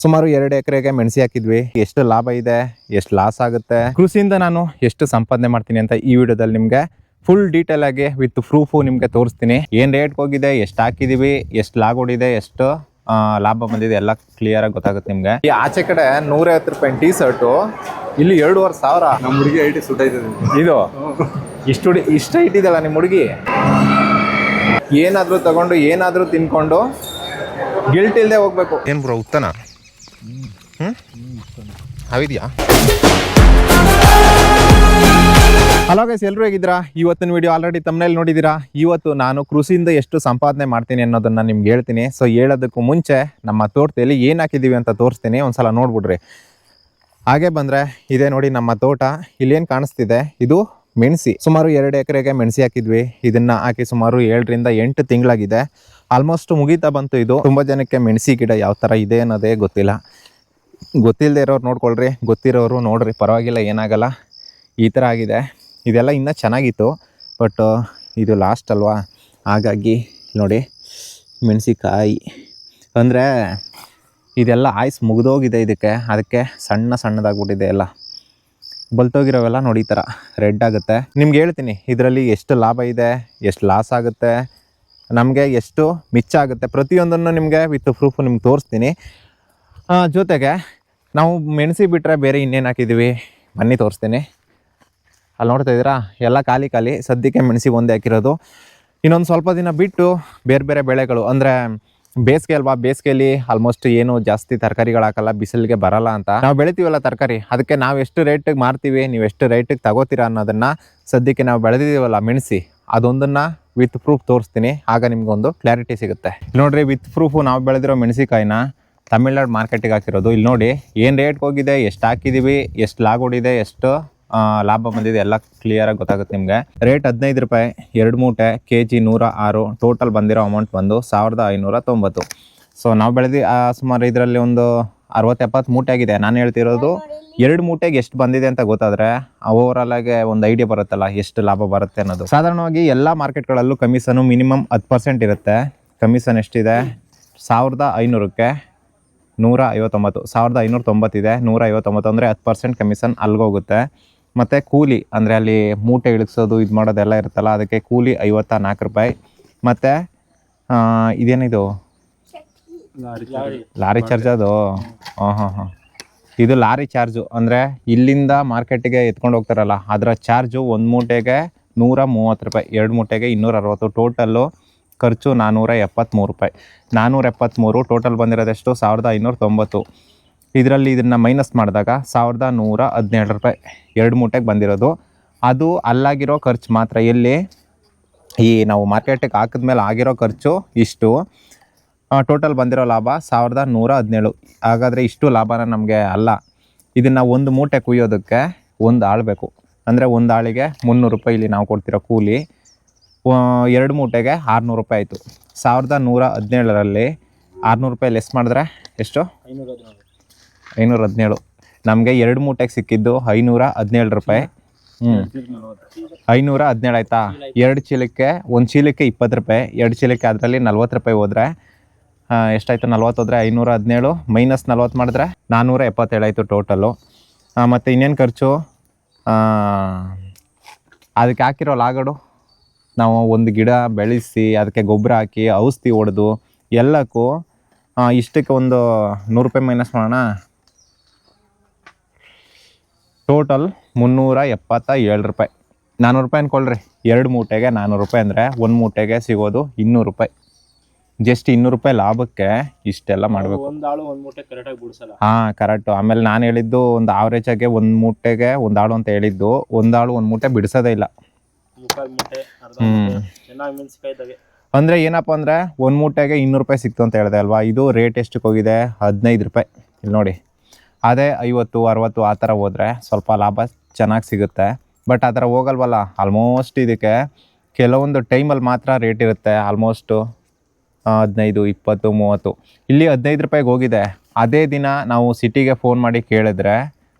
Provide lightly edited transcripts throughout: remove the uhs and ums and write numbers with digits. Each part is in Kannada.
ಸುಮಾರು 2 ಎಕರೆಗೆ ಮೆಣಸಿ ಹಾಕಿದ್ವಿ. ಎಷ್ಟು ಲಾಭ ಇದೆ, ಎಷ್ಟು ಲಾಸ್ ಆಗುತ್ತೆ, ಕೃಷಿಯಿಂದ ನಾನು ಎಷ್ಟು ಸಂಪಾದನೆ ಮಾಡ್ತೀನಿ ಅಂತ ಈ ವಿಡಿಯೋದಲ್ಲಿ ನಿಮಗೆ ಫುಲ್ ಡೀಟೇಲ್ ಆಗಿ ವಿತ್ ಪ್ರೂಫ್ ನಿಮಗೆ ತೋರಿಸ್ತೀನಿ. ಏನ್ ರೇಟ್ ಹೋಗಿದೆ, ಎಷ್ಟು ಹಾಕಿದೀವಿ, ಎಷ್ಟು ಲಾಗ್ ಹೊಡಿದೆ, ಎಷ್ಟು ಲಾಭ ಬಂದಿದೆ ಎಲ್ಲ ಕ್ಲಿಯರ್ ಆಗಿ ಗೊತ್ತಾಗುತ್ತೆ ನಿಮ್ಗೆ. ಈ ಆಚೆ ಕಡೆ 150 ರೂಪಾಯಿ ಟೀ ಶರ್ಟು, ಇಲ್ಲಿ 2,500. ನಮ್ಮ ಹುಡುಗಿ ಐಟಿ ಸುಟ್ಟ ಇದು ಇಷ್ಟ ಇಟ್ಟಿದಲ್ಲ ನಿಮ್ಮ ಹುಡುಗಿ. ಏನಾದ್ರೂ ತಗೊಂಡು ಏನಾದ್ರೂ ತಿನ್ಕೊಂಡು ಗಿಲ್ಟ್ ಇಲ್ದೆ ಹೋಗ್ಬೇಕು. ಏನ್ ಬ್ರೋ ಉತ್ತನ ಹಾವಿದ್ಯಾ? ಹಲೋ ಗೈಸ್, ಎಲ್ಲರೂ ಹೇಗಿದ್ದೀರಾ? ಇವತ್ತಿನ ವಿಡಿಯೋ ಆಲ್ರೆಡಿ ತಮ್ಮನೇಲಿ ನೋಡಿದ್ದೀರಾ. ಇವತ್ತು ನಾನು ಕೃಷಿಯಿಂದ ಎಷ್ಟು ಸಂಪಾದನೆ ಮಾಡ್ತೀನಿ ಅನ್ನೋದನ್ನ ನಿಮ್ಗೆ ಹೇಳ್ತೀನಿ. ಸೊ ಹೇಳೋದಕ್ಕೂ ಮುಂಚೆ ನಮ್ಮ ತೋಟದಲ್ಲಿ ಏನು ಹಾಕಿದ್ದೀವಿ ಅಂತ ತೋರಿಸ್ತೀನಿ, ಒಂದ್ಸಲ ನೋಡ್ಬಿಡ್ರಿ. ಹಾಗೆ ಬಂದರೆ ಇದೇ ನೋಡಿ ನಮ್ಮ ತೋಟ. ಇಲ್ಲೇನು ಕಾಣಿಸ್ತಿದೆ, ಇದು ಮೆಣಸಿ. ಸುಮಾರು 2 ಎಕರೆಗೆ ಮೆಣಸಿ ಹಾಕಿದ್ವಿ. ಇದನ್ನ ಹಾಕಿ ಸುಮಾರು 7 ರಿಂದ 8 ತಿಂಗಳಾಗಿದೆ. ಆಲ್ಮೋಸ್ಟ್ ಮುಗೀತಾ ಬಂತು ಇದು. ತುಂಬ ಜನಕ್ಕೆ ಮೆಣಸಿ ಗಿಡ ಯಾವ ಥರ ಇದೆ ಅನ್ನೋದೇ ಗೊತ್ತಿಲ್ಲ. ಗೊತ್ತಿಲ್ಲದೆ ಇರೋರು ನೋಡ್ಕೊಳ್ರಿ, ಗೊತ್ತಿರೋರು ನೋಡ್ರಿ, ಪರವಾಗಿಲ್ಲ, ಏನಾಗಲ್ಲ. ಈ ಥರ ಆಗಿದೆ. ಇದೆಲ್ಲ ಇನ್ನೂ ಚೆನ್ನಾಗಿತ್ತು, ಬಟ್ ಇದು ಲಾಸ್ಟ್ ಅಲ್ವಾ, ಹಾಗಾಗಿ ನೋಡಿ ಮೆಣಸಿಕಾಯಿ ಅಂದರೆ ಇದೆಲ್ಲ ಆಯ್ಸ್ ಮುಗಿದೋಗಿದೆ ಇದಕ್ಕೆ. ಅದಕ್ಕೆ ಸಣ್ಣದಾಗ್ಬಿಟ್ಟಿದೆ ಎಲ್ಲ. ಬಲ್ತೋಗಿರೋವೆಲ್ಲ ನೋಡಿ ಈ ಥರ ರೆಡ್ ಆಗುತ್ತೆ. ನಿಮ್ಗೆ ಹೇಳ್ತೀನಿ ಇದರಲ್ಲಿ ಎಷ್ಟು ಲಾಭ ಇದೆ, ಎಷ್ಟು ಲಾಸ್ ಆಗುತ್ತೆ, ನಮಗೆ ಎಷ್ಟು ಮಿಚ್ಚ ಆಗುತ್ತೆ, ಪ್ರತಿಯೊಂದನ್ನು ನಿಮಗೆ ವಿತ್ ಪ್ರೂಫ್ ನಿಮ್ಗೆ ತೋರಿಸ್ತೀನಿ. ಜೊತೆಗೆ ನಾವು ಮೆಣಸಿ ಬಿಟ್ಟರೆ ಬೇರೆ ಇನ್ನೇನು ಹಾಕಿದ್ದೀವಿ ಬನ್ನಿ ತೋರಿಸ್ತೀನಿ. ಅಲ್ಲಿ ನೋಡ್ತಾ ಇದ್ದೀರಾ, ಎಲ್ಲ ಖಾಲಿ. ಸದ್ಯಕ್ಕೆ ಮೆಣಸಿ ಒಂದೇ ಹಾಕಿರೋದು. ಇನ್ನೊಂದು ಸ್ವಲ್ಪ ದಿನ ಬಿಟ್ಟು ಬೇರೆ ಬೇರೆ ಬೆಳೆಗಳು, ಅಂದರೆ ಬೇಸಿಗೆ ಅಲ್ವಾ, ಬೇಸಿಗೆಯಲ್ಲಿ ಆಲ್ಮೋಸ್ಟ್ ಏನು ಜಾಸ್ತಿ ತರಕಾರಿಗಳು ಹಾಕಲ್ಲ, ಬಿಸಿಲಿಗೆ ಬರಲ್ಲ ಅಂತ. ನಾವು ಬೆಳಿತೀವಲ್ಲ ತರಕಾರಿ, ಅದಕ್ಕೆ ನಾವು ಎಷ್ಟು ರೇಟಿಗೆ ಮಾರ್ತೀವಿ, ನೀವು ಎಷ್ಟು ರೇಟಿಗೆ ತಗೋತೀರಾ ಅನ್ನೋದನ್ನು ಸದ್ಯಕ್ಕೆ ನಾವು ಬೆಳೆದಿದ್ದೀವಲ್ಲ ಮೆಣಸಿ, ಅದೊಂದನ್ನು ವಿತ್ ಪ್ರೂಫ್ ತೋರಿಸ್ತೀನಿ. ಆಗ ನಿಮ್ಗೊಂದು ಕ್ಲಾರಿಟಿ ಸಿಗುತ್ತೆ. ನೋಡ್ರಿ, ವಿತ್ ಪ್ರೂಫು ನಾವು ಬೆಳೆದಿರೋ ಮೆಣಸಿಕಾಯಿನ ತಮಿಳ್ನಾಡು ಮಾರ್ಕೆಟಿಗೆ ಹಾಕಿರೋದು. ಇಲ್ಲಿ ನೋಡಿ ಏನು ರೇಟ್ಗೆ ಹೋಗಿದೆ, ಎಷ್ಟು ಹಾಕಿದ್ದೀವಿ, ಎಷ್ಟು ಲಾಗ್ ಹೊಡಿದೆ, ಎಷ್ಟು ಲಾಭ ಬಂದಿದೆ ಎಲ್ಲ ಕ್ಲಿಯರಾಗಿ ಗೊತ್ತಾಗುತ್ತೆ ನಿಮಗೆ. ರೇಟ್ 15 ರೂಪಾಯಿ 2 ಮೂಟೆ, kg 106. ಟೋಟಲ್ ಬಂದಿರೋ ಅಮೌಂಟ್ ಬಂದು 1590. ಸೊ ನಾವು ಬೆಳೆದು ಸುಮಾರು ಇದರಲ್ಲಿ ಒಂದು 60-70 ಮೂಟೆ ಆಗಿದೆ. ನಾನು ಹೇಳ್ತಿರೋದು 2 ಮೂಟೆಗೆ ಎಷ್ಟು ಬಂದಿದೆ ಅಂತ ಗೊತ್ತಾದರೆ ಓವರಾಲ್ ಆಗಿ ಒಂದು ಐಡಿಯಾ ಬರುತ್ತಲ್ಲ ಎಷ್ಟು ಲಾಭ ಬರುತ್ತೆ ಅನ್ನೋದು. ಸಾಧಾರಣವಾಗಿ ಎಲ್ಲ ಮಾರ್ಕೆಟ್ಗಳಲ್ಲೂ ಕಮಿಷನು ಮಿನಿಮಮ್ 10% ಇರುತ್ತೆ. ಕಮಿಷನ್ ಎಷ್ಟಿದೆ? 1500ಕ್ಕೆ 159, 1590 ಇದೆ. 159 ಅಂದರೆ 10% ಕಮಿಷನ್ ಅಲ್ಲಿಗೋಗುತ್ತೆ. ಮತ್ತು ಕೂಲಿ ಅಂದರೆ ಅಲ್ಲಿ ಮೂಟೆ ಇಳಿಸೋದು ಇದು ಮಾಡೋದೆಲ್ಲ ಇರುತ್ತಲ್ಲ, ಅದಕ್ಕೆ ಕೂಲಿ 54 ರೂಪಾಯಿ. ಮತ್ತು ಇದೇನಿದು ಲಾರಿ ಚಾರ್ಜ್ ಅದು. ಹಾಂ, ಇದು ಲಾರಿ ಚಾರ್ಜು, ಅಂದರೆ ಇಲ್ಲಿಂದ ಮಾರ್ಕೆಟಿಗೆ ಎತ್ಕೊಂಡು ಹೋಗ್ತಾರಲ್ಲ ಅದರ ಚಾರ್ಜು. 1 ಮೂಟೆಗೆ 130 ರೂಪಾಯಿ, 2 ಮೂಟೆಗೆ 260. ಟೋಟಲ್ಲು ಖರ್ಚು 473 ರೂಪಾಯಿ. 473 ಟೋಟಲ್ ಬಂದಿರೋದೆಷ್ಟು? 1590. ಇದರಲ್ಲಿ ಇದನ್ನು ಮೈನಸ್ ಮಾಡಿದಾಗ 1117 ರೂಪಾಯಿ 2 ಮೂಟೆಗೆ ಬಂದಿರೋದು. ಅದು ಅಲ್ಲಾಗಿರೋ ಖರ್ಚು ಮಾತ್ರ. ಎಲ್ಲಿ ಈ ನಾವು ಮಾರ್ಕೆಟಿಗೆ ಹಾಕಿದ್ಮೇಲೆ ಆಗಿರೋ ಖರ್ಚು ಇಷ್ಟು. ಟೋಟಲ್ ಬಂದಿರೋ ಲಾಭ 1117. ಹಾಗಾದರೆ ಇಷ್ಟು ಲಾಭನ ನಮಗೆ ಅಲ್ಲ. ಇದನ್ನು 1 ಮೂಟೆ ಕುಯ್ಯೋದಕ್ಕೆ 1 ಆಳು ಬೇಕು. ಅಂದರೆ 1 ಆಳಿಗೆ 300 ರೂಪಾಯಿ ಇಲ್ಲಿ ನಾವು ಕೊಡ್ತಿರೋ ಕೂಲಿ. 2 ಮೂಟೆಗೆ 600 ರೂಪಾಯಿ ಆಯಿತು. 1117ರಲ್ಲಿ 600 ರೂಪಾಯಿ ಲೆಸ್ ಮಾಡಿದ್ರೆ ಎಷ್ಟು? 517. ನಮಗೆ 2 ಮೂಟೆಗೆ ಸಿಕ್ಕಿದ್ದು 517 ರೂಪಾಯಿ. 517 ಆಯಿತಾ? 2 ಚೀಲಕ್ಕೆ, 1 ಚೀಲಕ್ಕೆ 20 ರೂಪಾಯಿ, 2 ಚೀಲಕ್ಕೆ ಅದರಲ್ಲಿ 40 ರೂಪಾಯಿ ಹೋದರೆ ಎಷ್ಟಾಯಿತು? 40 ಹೋದರೆ 517 ಮೈನಸ್ 40 ಮಾಡಿದ್ರೆ 477 ಆಯಿತು ಟೋಟಲು. ಮತ್ತು ಇನ್ನೇನು ಖರ್ಚು? ಅದಕ್ಕೆ ಹಾಕಿರೋ ಲಾಗಡು, ನಾವು ಒಂದು ಗಿಡ ಬೆಳೆಸಿ ಅದಕ್ಕೆ ಗೊಬ್ಬರ ಹಾಕಿ ಔಷಧಿ ಹೊಡೆದು ಎಲ್ಲಕ್ಕೂ ಇಷ್ಟಕ್ಕೆ ಒಂದು 100 ರೂಪಾಯಿ ಮೈನಸ್ ಮಾಡೋಣ. ಟೋಟಲ್ 377 ರೂಪಾಯಿ. 400 ರೂಪಾಯಿ ಅಂದ್ಕೊಳ್ರಿ. 2 ಮೂಟೆಗೆ 400 ರೂಪಾಯಿ ಅಂದರೆ 1 ಮೂಟೆಗೆ ಸಿಗೋದು 200 ರೂಪಾಯಿ. ಜಸ್ಟ್ 200 ರೂಪಾಯಿ ಲಾಭಕ್ಕೆ ಇಷ್ಟೆಲ್ಲ ಮಾಡಬೇಕು. ಹಾಂ, ಕರೆಕ್ಟು. ಆಮೇಲೆ ನಾನು ಹೇಳಿದ್ದು ಒಂದು ಆವ್ರೇಜಾಗೆ 1 ಮೂಟೆಗೆ 1 ಆಳು ಅಂತ ಹೇಳಿದ್ದು. 1 ಆಳು 1 ಮೂಟೆ ಬಿಡಿಸೋದೇ ಇಲ್ಲ. ಅಂದರೆ ಏನಪ್ಪ ಅಂದರೆ 1 ಮೂಟೆಗೆ 200 ರೂಪಾಯಿ ಸಿಕ್ತು ಅಂತ ಹೇಳಿದೆ ಅಲ್ವಾ. ಇದು ರೇಟ್ ಎಷ್ಟಕ್ಕೆ ಹೋಗಿದೆ? 15 ರೂಪಾಯಿ. ಇಲ್ಲಿ ನೋಡಿ, ಅದೇ 50, 60 ಆ ಥರ ಹೋದರೆ ಸ್ವಲ್ಪ ಲಾಭ ಚೆನ್ನಾಗಿ ಸಿಗುತ್ತೆ. ಬಟ್ ಆ ಥರ ಹೋಗಲ್ವಲ್ಲ. ಆಲ್ಮೋಸ್ಟ್ ಇದಕ್ಕೆ ಕೆಲವೊಂದು ಟೈಮಲ್ಲಿ ಮಾತ್ರ ರೇಟ್ ಇರುತ್ತೆ. ಆಲ್ಮೋಸ್ಟು 15, 20, 30. ಇಲ್ಲಿ 15 ರೂಪಾಯಿಗೆ ಹೋಗಿದೆ. ಅದೇ ದಿನ ನಾವು ಸಿಟಿಗೆ ಫೋನ್ ಮಾಡಿ ಕೇಳಿದ್ರೆ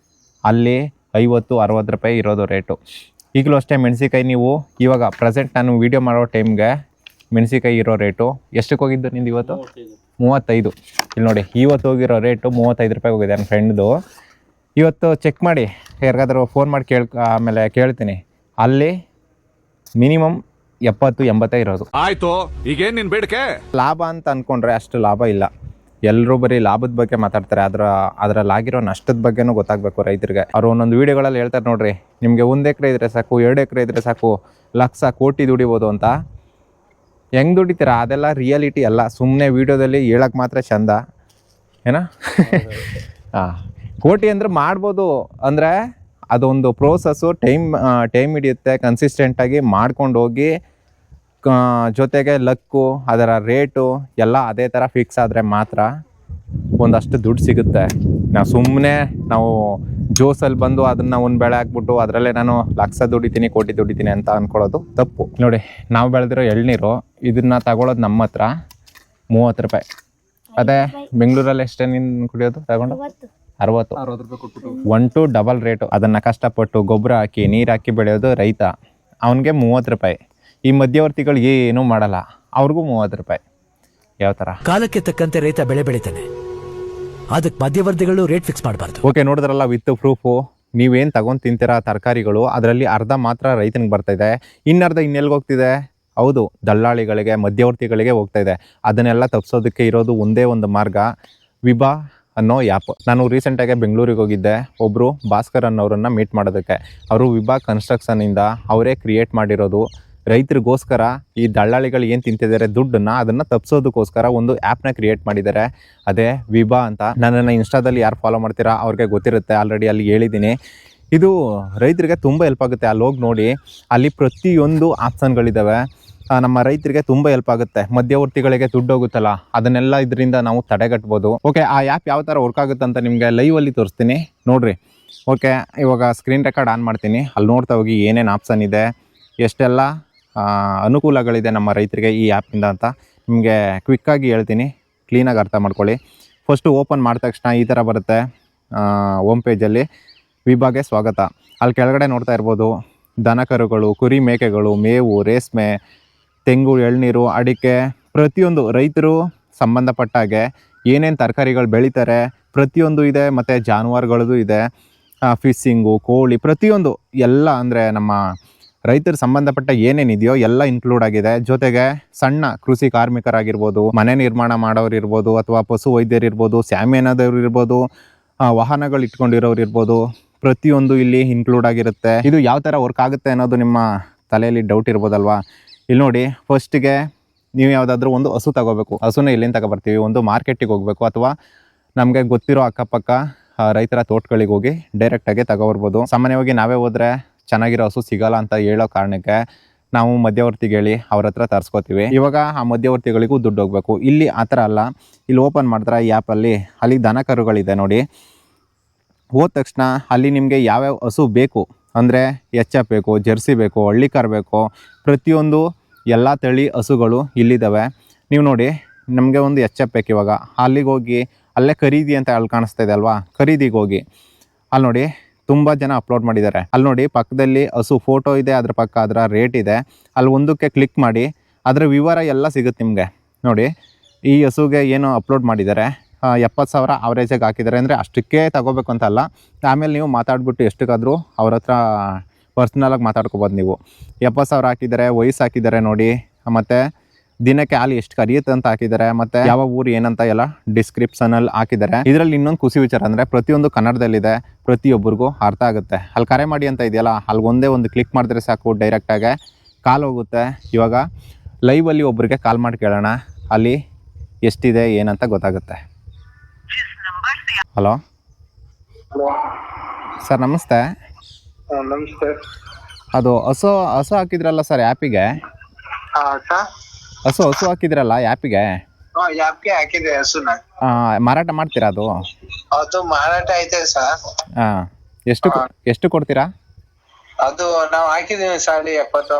ಅಲ್ಲಿ 50, 60 ರೂಪಾಯಿ ಇರೋದು ರೇಟು. ಈಗಲೂ ಅಷ್ಟೇ ಮೆಣಸಿಕಾಯಿ ನೀವು ಇವಾಗ ಪ್ರೆಸೆಂಟ್ ನಾನು ವೀಡಿಯೋ ಮಾಡೋ ಟೈಮ್ಗೆ ಮೆಣಸಿಕಾಯಿ ಇರೋ ರೇಟು ಎಷ್ಟಕ್ಕೆ ಹೋಗಿದ್ದು ನಿಂದು ಇವತ್ತು? 35. ಇಲ್ಲಿ ನೋಡಿ, ಇವತ್ತು ಹೋಗಿರೋ ರೇಟು 35 ರೂಪಾಯಿ ಹೋಗಿದೆ ನನ್ನ ಫ್ರೆಂಡ್ದು. ಇವತ್ತು ಚೆಕ್ ಮಾಡಿ, ಯಾರಿಗಾದ್ರೂ ಫೋನ್ ಮಾಡಿ ಆಮೇಲೆ ಕೇಳ್ತೀನಿ. ಅಲ್ಲಿ ಮಿನಿಮಮ್ 70-80 ಇರೋದು. ಆಯ್ತು, ಈಗೇನು ನಿನ್ನ ಬೇಡಿಕೆ? ಲಾಭ ಅಂತ ಅಂದ್ಕೊಂಡ್ರೆ ಅಷ್ಟು ಲಾಭ ಇಲ್ಲ. ಎಲ್ಲರೂ ಬರೀ ಲಾಭದ ಬಗ್ಗೆ ಮಾತಾಡ್ತಾರೆ, ಅದರಲ್ಲಾಗಿರೋ ನಷ್ಟದ ಬಗ್ಗೆನೂ ಗೊತ್ತಾಗಬೇಕು ರೈತರಿಗೆ. ಅವರು ಒಂದೊಂದು ವೀಡಿಯೋಗಳಲ್ಲಿ ಹೇಳ್ತಾರೆ ನೋಡ್ರಿ, ನಿಮಗೆ 1 ಎಕರೆ ಇದ್ರೆ ಸಾಕು, 2 ಎಕರೆ ಇದ್ರೆ ಸಾಕು, ಲಕ್ಷ ಕೋಟಿ ದುಡಿಬೋದು ಅಂತ. ಹೆಂಗೆ ದುಡಿತೀರಾ? ಅದೆಲ್ಲ ರಿಯಾಲಿಟಿ ಅಲ್ಲ, ಸುಮ್ಮನೆ ವೀಡಿಯೋದಲ್ಲಿ ಹೇಳಕ್ಕೆ ಮಾತ್ರ ಚಂದ ಏನಾ. ಹಾಂ, ಕೋಟಿ ಅಂದರೆ ಮಾಡ್ಬೋದು, ಅಂದರೆ ಅದೊಂದು ಪ್ರೋಸೆಸ್ಸು, ಟೈಮ್ ಹಿಡಿಯುತ್ತೆ. ಕನ್ಸಿಸ್ಟೆಂಟಾಗಿ ಮಾಡ್ಕೊಂಡು ಹೋಗಿ, ಜೊತೆಗೆ ಲಕ್ಕು, ಅದರ ರೇಟು ಎಲ್ಲ ಅದೇ ಥರ ಫಿಕ್ಸ್ ಆದರೆ ಮಾತ್ರ ಒಂದಷ್ಟು ದುಡ್ಡು ಸಿಗುತ್ತೆ. ನಾವು ಜೋಸಲ್ಲಿ ಬಂದು ಅದನ್ನು ಒಂದು ಬೆಳೆ ಹಾಕ್ಬಿಟ್ಟು ಅದರಲ್ಲೇ ನಾನು ಲಕ್ಷ ದುಡಿತೀನಿ, ಕೋಟಿ ದುಡಿತೀನಿ ಅಂತ ಅಂದ್ಕೊಳ್ಳೋದು ತಪ್ಪು. ನೋಡಿ, ನಾವು ಬೆಳೆದಿರೋ ಎಳ್ನೀರು, ಇದನ್ನು ತಗೊಳ್ಳೋದು ನಮ್ಮ ಹತ್ರ 30 ರೂಪಾಯಿ. ಅದೇ ಬೆಂಗಳೂರಲ್ಲಿ ಎಷ್ಟೇ ನೀನು ಕುಡಿಯೋದು ತಗೊಂಡು? 60 ರೂಪಾಯಿ ಕೊಟ್ಬಿಟ್ಟು 1 to ಡಬಲ್ ರೇಟು. ಅದನ್ನು ಕಷ್ಟಪಟ್ಟು ಗೊಬ್ಬರ ಹಾಕಿ ನೀರು ಹಾಕಿ ಬೆಳೆಯೋದು ರೈತ, ಅವನಿಗೆ 30 ರೂಪಾಯಿ. ಈ ಮಧ್ಯವರ್ತಿಗಳು ಏನೂ ಮಾಡಲ್ಲ, ಅವ್ರಿಗೂ 30 ರೂಪಾಯಿ. ಯಾವ ಥರ? ಕಾಲಕ್ಕೆ ತಕ್ಕಂತೆ ರೈತ ಬೆಳೆ ಬೆಳಿತಾನೆ, ಅದಕ್ಕೆ ಮಧ್ಯವರ್ತಿಗಳು ರೇಟ್ ಫಿಕ್ಸ್ ಮಾಡಬಾರ್ದು. ಓಕೆ, ನೋಡಿದ್ರಲ್ಲ ವಿತ್ ಪ್ರೂಫು. ನೀವೇನು ತಗೊಂಡು ತಿಂತೀರಾ ತರಕಾರಿಗಳು, ಅದರಲ್ಲಿ ಅರ್ಧ ಮಾತ್ರ ರೈತನಿಗೆ ಬರ್ತಾಯಿದೆ, ಇನ್ನರ್ಧ ಇನ್ನೆಲ್ಗೆ ಹೋಗ್ತಿದೆ? ಹೌದು, ದಲ್ಲಾಳಿಗಳಿಗೆ, ಮಧ್ಯವರ್ತಿಗಳಿಗೆ ಹೋಗ್ತಾ ಇದೆ. ಅದನ್ನೆಲ್ಲ ತಪ್ಪಿಸೋದಕ್ಕೆ ಇರೋದು ಒಂದೇ ಒಂದು ಮಾರ್ಗ, ವಿಭಾ ಅನ್ನೋ ಆ್ಯಪ್. ನಾನು ರೀಸೆಂಟಾಗಿ ಬೆಂಗಳೂರಿಗೆ ಹೋಗಿದ್ದೆ, ಒಬ್ಬರು ಭಾಸ್ಕರ್ ಅನ್ನೋರನ್ನು ಮೀಟ್ ಮಾಡೋದಕ್ಕೆ. ಅವರು ವಿಭಾ ಕನ್ಸ್ಟ್ರಕ್ಷನಿಂದ ಅವರೇ ಕ್ರಿಯೇಟ್ ಮಾಡಿರೋದು. ರೈತರಿಗೋಸ್ಕರ ಈ ದಳ್ಳಾಳಿಗಳು ಏನು ತಿಂತಿದ್ದಾರೆ ದುಡ್ಡನ್ನು, ಅದನ್ನು ತಪ್ಪಿಸೋದಕ್ಕೋಸ್ಕರ ಒಂದು ಆ್ಯಪ್ನ ಕ್ರಿಯೇಟ್ ಮಾಡಿದ್ದಾರೆ, ಅದೇ ವಿಭಾ ಅಂತ. ನನ್ನನ್ನು ಇನ್ಸ್ಟಾದಲ್ಲಿ ಯಾರು ಫಾಲೋ ಮಾಡ್ತೀರಾ ಅವ್ರಿಗೆ ಗೊತ್ತಿರುತ್ತೆ, ಆಲ್ರೆಡಿ ಅಲ್ಲಿ ಹೇಳಿದ್ದೀನಿ. ಇದು ರೈತರಿಗೆ ತುಂಬ ಹೆಲ್ಪ್ ಆಗುತ್ತೆ. ಅಲ್ಲಿ ಹೋಗಿ ನೋಡಿ, ಅಲ್ಲಿ ಪ್ರತಿಯೊಂದು ಆಪ್ಷನ್ಗಳಿದ್ದಾವೆ. ನಮ್ಮ ರೈತರಿಗೆ ತುಂಬ ಹೆಲ್ಪ್ ಆಗುತ್ತೆ. ಮಧ್ಯವರ್ತಿಗಳಿಗೆ ದುಡ್ಡು ಹೋಗುತ್ತಲ್ಲ, ಅದನ್ನೆಲ್ಲ ಇದರಿಂದ ನಾವು ತಡೆಗಟ್ಬೋದು. ಓಕೆ, ಆ ಆ್ಯಪ್ ಯಾವ ಥರ ವರ್ಕ್ ಆಗುತ್ತೆ ಅಂತ ನಿಮಗೆ ಲೈವಲ್ಲಿ ತೋರಿಸ್ತೀನಿ ನೋಡಿರಿ. ಓಕೆ, ಇವಾಗ ಸ್ಕ್ರೀನ್ ರೆಕಾರ್ಡ್ ಆನ್ ಮಾಡ್ತೀನಿ. ಅಲ್ಲಿ ನೋಡ್ತಾ ಹೋಗಿ ಏನೇನು ಆಪ್ಷನ್ ಇದೆ, ಎಷ್ಟೆಲ್ಲ ಅನುಕೂಲಗಳಿದೆ ನಮ್ಮ ರೈತರಿಗೆ ಈ ಆ್ಯಪಿಂದ ಅಂತ ನಿಮಗೆ ಕ್ವಿಕ್ಕಾಗಿ ಹೇಳ್ತೀನಿ, ಕ್ಲೀನಾಗಿ ಅರ್ಥ ಮಾಡ್ಕೊಳ್ಳಿ. ಫಸ್ಟು ಓಪನ್ ಮಾಡಿದ ತಕ್ಷಣ ಈ ಥರ ಬರುತ್ತೆ ಹೋಮ್ ಪೇಜಲ್ಲಿ, ವಿಭಾಗೆ ಸ್ವಾಗತ. ಅಲ್ಲಿ ಕೆಳಗಡೆ ನೋಡ್ತಾ ಇರ್ಬೋದು, ದನ ಕರುಗಳು, ಕುರಿ ಮೇಕೆಗಳು, ಮೇವು, ರೇಷ್ಮೆ, ತೆಂಗು, ಎಳ್ನೀರು, ಅಡಿಕೆ, ಪ್ರತಿಯೊಂದು ರೈತರು ಸಂಬಂಧಪಟ್ಟಾಗೆ ಏನೇನು ತರಕಾರಿಗಳು ಬೆಳೀತಾರೆ ಪ್ರತಿಯೊಂದು ಇದೆ. ಮತ್ತು ಜಾನುವಾರುಗಳದ್ದು ಇದೆ, ಫಿಶ್ಶಿಂಗು, ಕೋಳಿ, ಪ್ರತಿಯೊಂದು ಎಲ್ಲ, ಅಂದರೆ ನಮ್ಮ ರೈತರು ಸಂಬಂಧಪಟ್ಟ ಏನೇನಿದೆಯೋ ಎಲ್ಲ ಇನ್ಕ್ಲೂಡ್ ಆಗಿದೆ. ಜೊತೆಗೆ ಸಣ್ಣ ಕೃಷಿ ಕಾರ್ಮಿಕರಾಗಿರ್ಬೋದು, ಮನೆ ನಿರ್ಮಾಣ ಮಾಡೋರು ಇರ್ಬೋದು, ಅಥವಾ ಪಶು ವೈದ್ಯರು ಇರ್ಬೋದು, ಸ್ಯಾಮಿಯಾನದವ್ರು ಇರ್ಬೋದು, ವಾಹನಗಳು ಇಟ್ಕೊಂಡಿರೋರು ಇರ್ಬೋದು, ಪ್ರತಿಯೊಂದು ಇಲ್ಲಿ ಇನ್ಕ್ಲೂಡ್ ಆಗಿರುತ್ತೆ. ಇದು ಯಾವ ಥರ ವರ್ಕ್ ಆಗುತ್ತೆ ಅನ್ನೋದು ನಿಮ್ಮ ತಲೆಯಲ್ಲಿ ಡೌಟ್ ಇರ್ಬೋದಲ್ವಾ. ಇಲ್ಲಿ ನೋಡಿ, ಫಸ್ಟಿಗೆ ನೀವು ಯಾವುದಾದ್ರೂ ಒಂದು ಹಸು ತಗೋಬೇಕು. ಹಸುನ ಎಲ್ಲಿಂದ ತಗೊಬರ್ತೀವಿ? ಒಂದು ಮಾರ್ಕೆಟಿಗೆ ಹೋಗಬೇಕು, ಅಥವಾ ನಮಗೆ ಗೊತ್ತಿರೋ ಅಕ್ಕಪಕ್ಕ ರೈತರ ತೋಟಗಳಿಗೆ ಹೋಗಿ ಡೈರೆಕ್ಟಾಗಿ ತಗೊಬರ್ಬೋದು. ಸಾಮಾನ್ಯವಾಗಿ ನಾವೇ ಹೋದರೆ ಚೆನ್ನಾಗಿರೋ ಹಸು ಸಿಗಲ್ಲ ಅಂತ ಹೇಳೋ ಕಾರಣಕ್ಕೆ ನಾವು ಮಧ್ಯವರ್ತಿಗೆ ಹೇಳಿ ಅವ್ರ ಹತ್ರ ತರಿಸ್ಕೋತೀವಿ. ಇವಾಗ ಆ ಮಧ್ಯವರ್ತಿಗಳಿಗೂ ದುಡ್ಡು ಹೋಗಬೇಕು. ಇಲ್ಲಿ ಆ ಥರ ಅಲ್ಲ. ಇಲ್ಲಿ ಓಪನ್ ಮಾಡಿದ್ರೆ ಈ ಆ್ಯಪಲ್ಲಿ ಅಲ್ಲಿ ದನ ಕರುಗಳಿದೆ ನೋಡಿ. ಹೋದ ತಕ್ಷಣ ಅಲ್ಲಿ ನಿಮಗೆ ಯಾವ್ಯಾವ ಹಸು ಬೇಕು ಅಂದರೆ ಎಚ್.ಎಫ್ ಬೇಕು, ಜರ್ಸಿ ಬೇಕು, ಹಳ್ಳಿಕಾರ್ ಬೇಕು, ಪ್ರತಿಯೊಂದು ಎಲ್ಲ ತಳಿ ಹಸುಗಳು ಇಲ್ಲಿದ್ದಾವೆ. ನೀವು ನೋಡಿ, ನಮಗೆ ಒಂದು ಎಚ್.ಎಫ್ ಬೇಕು. ಇವಾಗ ಅಲ್ಲಿಗೆ ಹೋಗಿ, ಅಲ್ಲೇ ಖರೀದಿ ಅಂತ ಅಲ್ಲಿ ಕಾಣಿಸ್ತಾ ಇದೆ ಅಲ್ವಾ, ಖರೀದಿಗೆ ಹೋಗಿ ಅಲ್ಲಿ ನೋಡಿ ತುಂಬ ಜನ ಅಪ್ಲೋಡ್ ಮಾಡಿದ್ದಾರೆ. ಅಲ್ಲಿ ನೋಡಿ ಪಕ್ಕದಲ್ಲಿ ಹಸು ಫೋಟೋ ಇದೆ, ಅದ್ರ ಪಕ್ಕ ಅದರ ರೇಟ್ ಇದೆ. ಅಲ್ಲಿ ಒಂದಕ್ಕೆ ಕ್ಲಿಕ್ ಮಾಡಿ ಅದರ ವಿವರ ಎಲ್ಲ ಸಿಗುತ್ತೆ ನಿಮಗೆ. ನೋಡಿ, ಈ ಹಸುಗೆ ಏನು ಅಪ್ಲೋಡ್ ಮಾಡಿದ್ದಾರೆ, 70,000 ಅವರೇಜಾಗಿ ಹಾಕಿದ್ದಾರೆ. ಅಂದರೆ ಅಷ್ಟಕ್ಕೆ ತಗೋಬೇಕು ಅಂತ ಅಲ್ಲ, ಆಮೇಲೆ ನೀವು ಮಾತಾಡ್ಬಿಟ್ಟು ಎಷ್ಟಕ್ಕಾದರೂ ಅವ್ರ ಹತ್ರ ಪರ್ಸ್ನಲಾಗಿ ಮಾತಾಡ್ಕೊಬೋದು. ನೀವು 70,000 ಹಾಕಿದ್ದಾರೆ, ವಯಸ್ಸು ಹಾಕಿದ್ದಾರೆ ನೋಡಿ, ಮತ್ತು ದಿನಕ್ಕೆ ಹಾಲು ಎಷ್ಟು ಕರಿಯುತ್ತೆ ಅಂತ ಹಾಕಿದ್ದಾರೆ, ಮತ್ತು ಯಾವ ಊರು ಏನಂತ ಎಲ್ಲ ಡಿಸ್ಕ್ರಿಪ್ಷನಲ್ಲಿ ಹಾಕಿದ್ದಾರೆ. ಇದರಲ್ಲಿ ಇನ್ನೊಂದು ಖುಷಿ ವಿಚಾರ ಅಂದರೆ ಪ್ರತಿಯೊಂದು ಕನ್ನಡದಲ್ಲಿದೆ, ಪ್ರತಿಯೊಬ್ಬರಿಗೂ ಅರ್ಥ ಆಗುತ್ತೆ. ಅಲ್ಲಿ ಕರೆ ಮಾಡಿ ಅಂತ ಇದೆಯಲ್ಲ, ಅಲ್ಲಿ ಒಂದೇ ಒಂದು ಕ್ಲಿಕ್ ಮಾಡಿದ್ರೆ ಸಾಕು, ಡೈರೆಕ್ಟಾಗೆ ಕಾಲ್ ಹೋಗುತ್ತೆ. ಇವಾಗ ಲೈವಲ್ಲಿ ಒಬ್ಬರಿಗೆ ಕಾಲ್ ಮಾಡಿ ಕೇಳೋಣ, ಅಲ್ಲಿ ಎಷ್ಟಿದೆ ಏನಂತ ಗೊತ್ತಾಗುತ್ತೆ. ಹಲೋ ಸರ್, ನಮಸ್ತೆ. ನಮಸ್ತೆ. ಅದು ಹಸು ಹಾಕಿದ್ರಲ್ಲ ಸರ್ ಆ್ಯಪಿಗೆ? ಹಸು ಹಾಕಿದ್ರಲ್ಲ ಆ್ಯಪಿಗೆ? ಹಾಕಿದೆ ಹಸುನ. ಮಾರಾಟ ಮಾಡ್ತೀರಾ ಅದು? ಅದು ಮಾರಾಟ ಐತೆ ಸರ್. ಹಾಂ, ಎಷ್ಟು ಕೊಡ್ತೀರಾ? ಅದು ನಾವು ಹಾಕಿದೀವಿ 70.